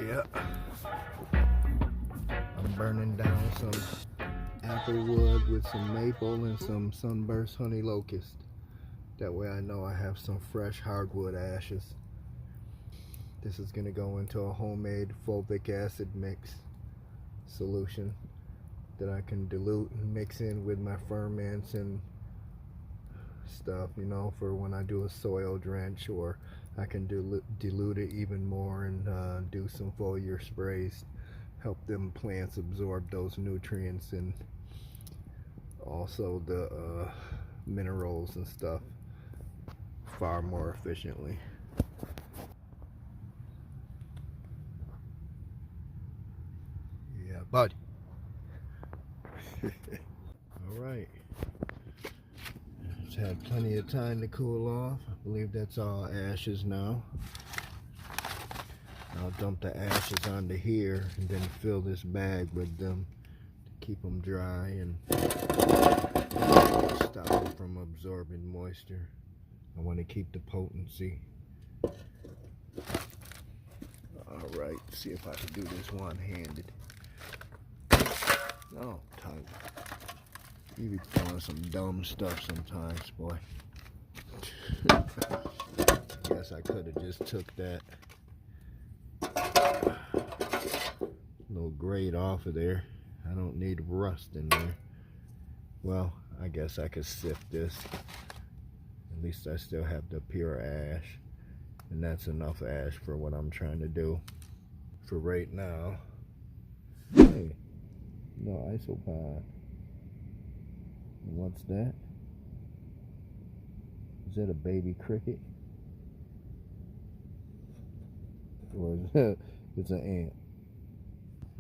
Yeah, I'm burning down some apple wood with some maple and some sunburst honey locust. That way I know I have some fresh hardwood ashes. This is going to go into a homemade fulvic acid mix solution that I can dilute and mix in with my ferments and stuff, you know, for when I do a soil drench, or I can dilute it even more and do some foliar sprays, help them plants absorb those nutrients and also the minerals and stuff far more efficiently. Yeah, bud. All right. It's had plenty of time to cool off. I believe that's all ashes now. I'll dump the ashes onto here and then fill this bag with them to keep them dry and stop them from absorbing moisture. I want to keep the potency. All right, see if I can do this one-handed. Oh, tight. You be doing some dumb stuff sometimes, boy. Guess I could have just took that little grate off of there. I don't need rust in there. Well, I guess I could sift this. At least I still have the pure ash. And that's enough ash for what I'm trying to do for right now. Hey, no isopod. What's that? Is that a baby cricket? Or is that, it's an ant?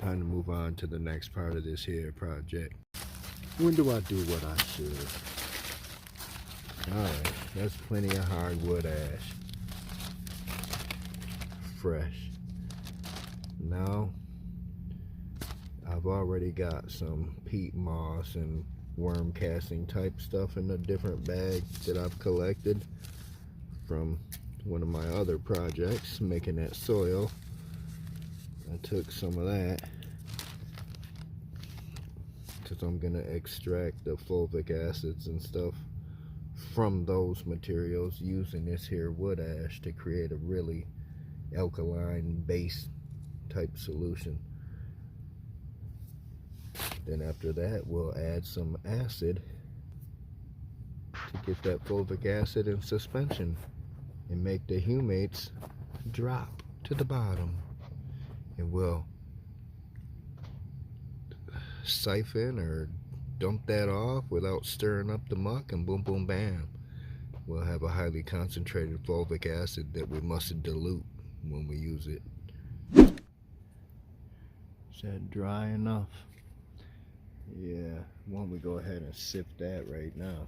Time to move on to the next part of this here project. When do I do what I should? Alright, that's plenty of hardwood ash. Fresh. Now, I've already got some peat moss and worm casting type stuff in a different bag that I've collected from one of my other projects, making that soil. I took some of that because I'm gonna extract the fulvic acids and stuff from those materials using this here wood ash to create a really alkaline base type solution. Then after that, we'll add some acid to get that fulvic acid in suspension and make the humates drop to the bottom. And we'll siphon or dump that off without stirring up the muck, and boom, boom, bam. We'll have a highly concentrated fulvic acid that we must dilute when we use it. Is that dry enough? Yeah, why don't we go ahead and sift that right now.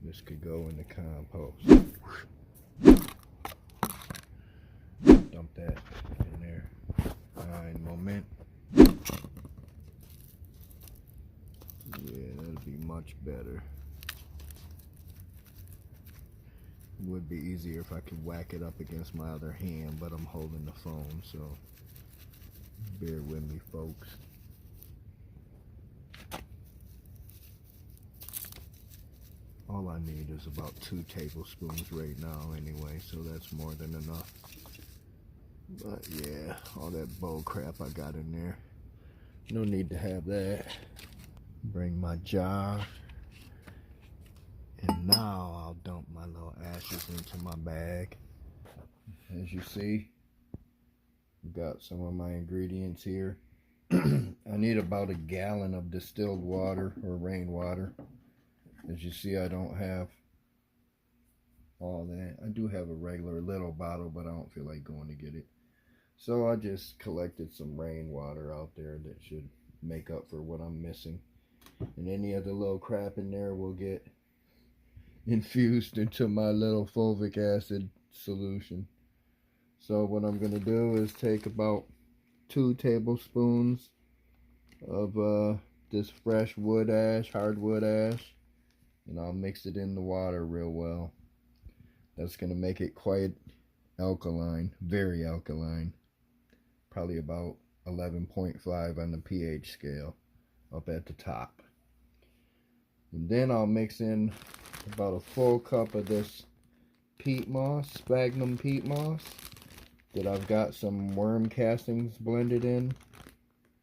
This could go in the compost. Dump that in there. Alright, moment. Yeah, that'll be much better. It would be easier if I could whack it up against my other hand, but I'm holding the phone, so bear with me, folks. All I need is about 2 tablespoons right now anyway, so that's more than enough. But yeah, all that bull crap I got in there, no need to have that. Bring my jar, and now I'll dump my little ashes into my bag. As you see, I've got some of my ingredients here. I need about a gallon of distilled water or rainwater. As you see, I don't have all that. I do have a regular little bottle, but I don't feel like going to get it. So I just collected some rainwater out there that should make up for what I'm missing. And any other little crap in there will get infused into my little fulvic acid solution. So what I'm going to do is take about 2 tablespoons of this fresh wood ash, hardwood ash, and I'll mix it in the water real well. That's going to make it quite alkaline, very alkaline, probably about 11.5 on the pH scale up at the top. And then I'll mix in about a full cup of this peat moss, sphagnum peat moss, that I've got some worm castings blended in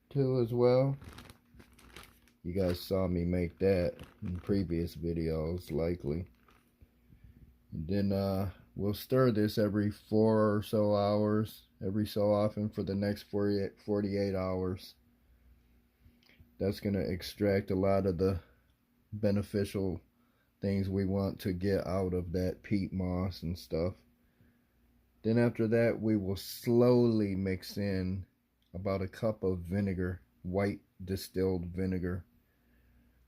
too as well. You guys saw me make that in previous videos likely. And then we'll stir this every 4 or so hours, every so often for the next 48 hours. That's going to extract a lot of the beneficial things we want to get out of that peat moss and stuff. Then after that, we will slowly mix in about a cup of vinegar, white distilled vinegar.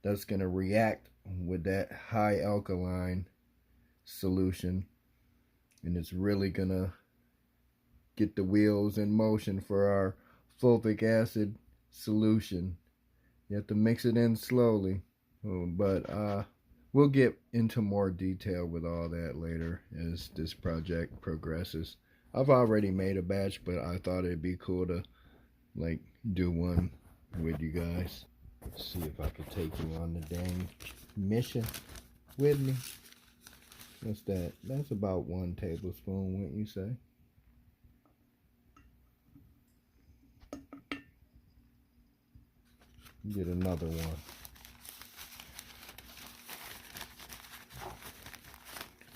That's going to react with that high alkaline solution, and it's really going to get the wheels in motion for our fulvic acid solution. You have to mix it in slowly, but we'll get into more detail with all that later as this project progresses. I've already made a batch, but I thought it'd be cool to like do one with you guys. Let's see if I could take you on the dang mission with me. What's that? That's about 1 tablespoon, wouldn't you say? Get another one.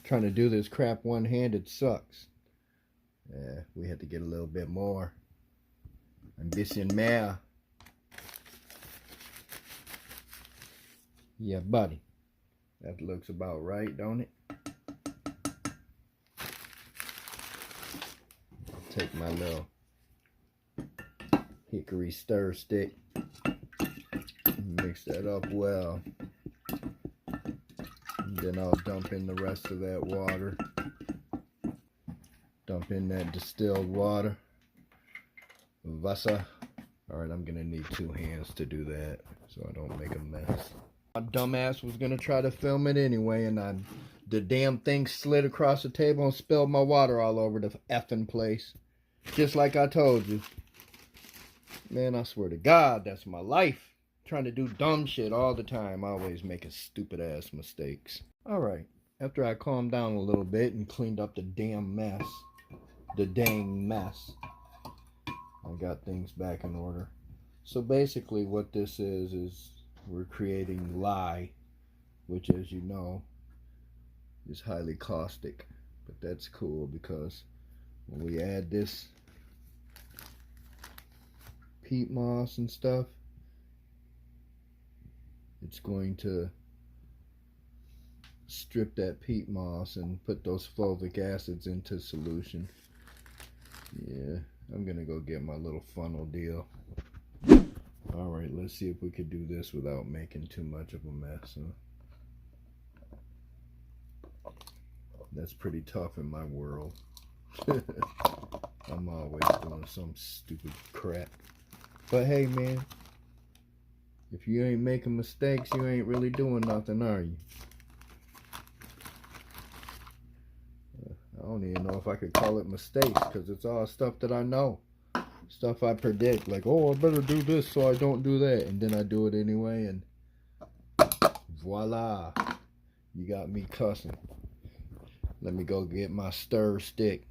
Trying to do this crap one-handed sucks. Yeah, we had to get a little bit more. Ein bisschen mehr. Yeah, buddy. That looks about right, don't it? Take my little hickory stir stick. Mix that up well. And then I'll dump in the rest of that water. Dump in that distilled water. Wasser. Alright, I'm gonna need 2 hands to do that so I don't make a mess. My dumbass was gonna try to film it anyway, and the damn thing slid across the table and spilled my water all over the effing place. Just like I told you. Man, I swear to God, that's my life. Trying to do dumb shit all the time. Always making stupid ass mistakes. Alright, after I calmed down a little bit and cleaned up the damn mess. The dang mess. I got things back in order. So basically what this is we're creating lye, which as you know is highly caustic. But that's cool because when we add this peat moss and stuff, it's going to strip that peat moss and put those fulvic acids into solution. Yeah, I'm gonna go get my little funnel deal. Alright, let's see if we could do this without making too much of a mess, huh? That's pretty tough in my world. I'm always doing some stupid crap. But hey, man, if you ain't making mistakes, you ain't really doing nothing, are you? I don't even know if I could call it mistakes, because it's all stuff that I know. Stuff I predict, like, oh, I better do this so I don't do that. And then I do it anyway, and voila. You got me cussing. Let me go get my stir stick.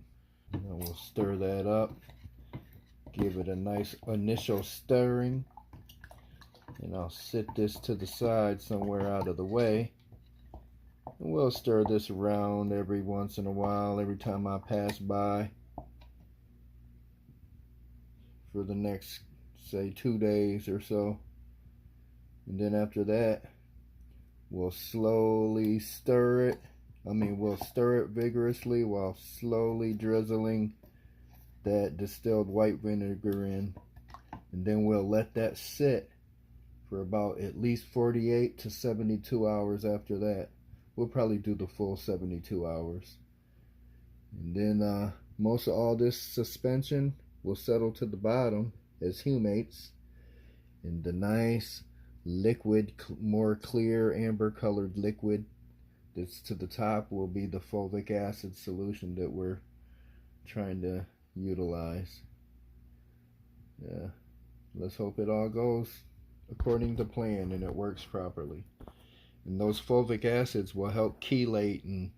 And we'll stir that up. Give it a nice initial stirring. And I'll sit this to the side somewhere out of the way. And we'll stir this around every once in a while, every time I pass by. For the next, say, 2 days or so. And then after that, we'll slowly stir it. We'll stir it vigorously while slowly drizzling that distilled white vinegar in. And then we'll let that sit for about at least 48 to 72 hours after that. We'll probably do the full 72 hours. And then most of all this suspension will settle to the bottom as humates. And the nice liquid, more clear amber colored liquid that's to the top will be the fulvic acid solution that we're trying to utilize. Yeah, let's hope it all goes according to plan and it works properly. And those fulvic acids will help chelate and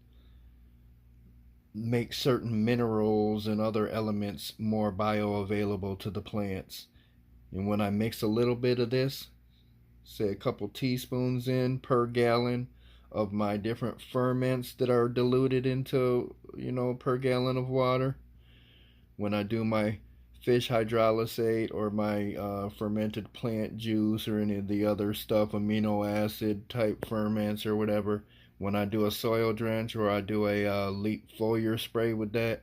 make certain minerals and other elements more bioavailable to the plants. And when I mix a little bit of this, say a couple teaspoons in per gallon of my different ferments that are diluted into, per gallon of water, when I do my fish hydrolysate or my fermented plant juice or any of the other stuff, amino acid type ferments or whatever, when I do a soil drench or I do a leaf foliar spray with that,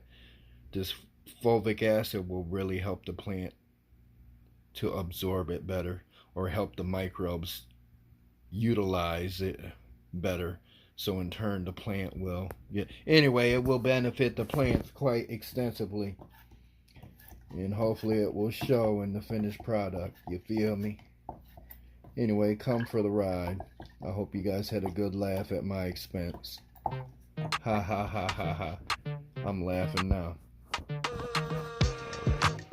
this fulvic acid will really help the plant to absorb it better or help the microbes utilize it better. So in turn the plant will get, anyway, it will benefit the plants quite extensively. And hopefully it will show in the finished product. You feel me? Anyway, come for the ride. I hope you guys had a good laugh at my expense. Ha ha ha ha ha. I'm laughing now.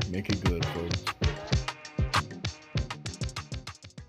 Make it good, folks.